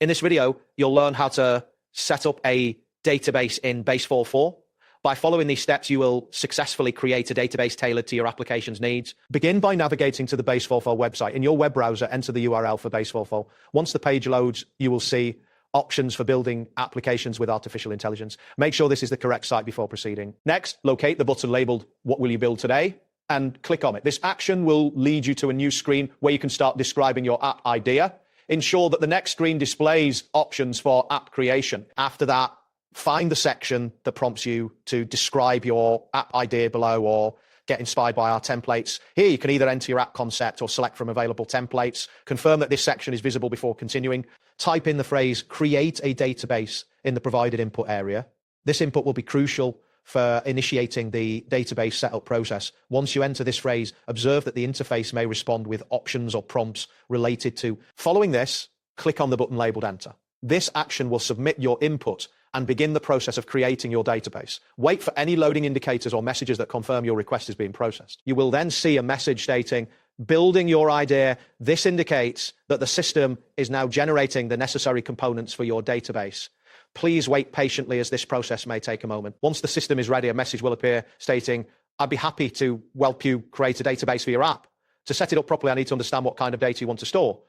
In this video, you'll learn how to set up a database in Base44. By following these steps, you will successfully create a database tailored to your application's needs. Begin by navigating to the Base44 website. In your web browser, enter the URL for Base44. Once the page loads, you will see options for building applications with artificial intelligence. Make sure this is the correct site before proceeding. Next, locate the button labeled "What will you build today?" and click on it. This action will lead you to a new screen where you can start describing your app idea. Ensure that the next screen displays options for app creation. After that, find the section that prompts you to describe your app idea below or get inspired by our templates. Here, you can either enter your app concept or select from available templates. Confirm that this section is visible before continuing. Type in the phrase "create a database" in the provided input area. This input will be crucial for initiating the database setup process. Once you enter this phrase, observe that the interface may respond with options or prompts related to. Following this, click on the button labeled Enter. This action will submit your input and begin the process of creating your database. Wait for any loading indicators or messages that confirm your request is being processed. You will then see a message stating, "Building your idea." This indicates that the system is now generating the necessary components for your database. Please wait patiently as this process may take a moment. Once the system is ready, a message will appear stating, "I'd be happy to help you create a database for your app. To set it up properly, I need to understand what kind of data you want to store."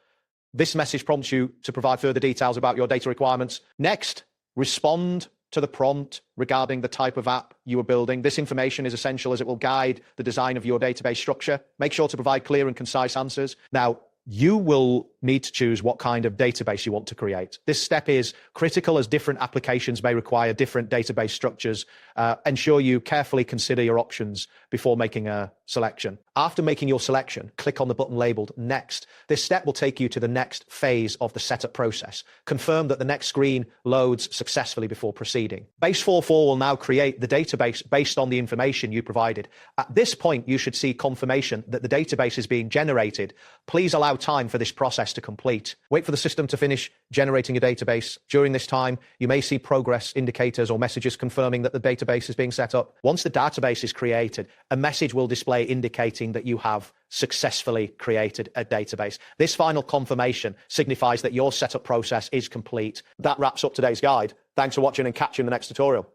This message prompts you to provide further details about your data requirements. Next, respond to the prompt regarding the type of app you are building. This information is essential as it will guide the design of your database structure. Make sure to provide clear and concise answers. Now, you will need to choose what kind of database you want to create. This step is critical as different applications may require different database structures. Ensure you carefully consider your options before making a selection. After making your selection, click on the button labeled Next. This step will take you to the next phase of the setup process. Confirm that the next screen loads successfully before proceeding. Base44 will now create the database based on the information you provided. At this point, you should see confirmation that the database is being generated. Please allow time for this process to complete. Wait for the system to finish generating a database. During this time, you may see progress indicators or messages confirming that the database is being set up. Once the database is created, a message will display indicating that you have successfully created a database. This final confirmation signifies that your setup process is complete. That wraps up today's guide. Thanks for watching and catch you in the next tutorial.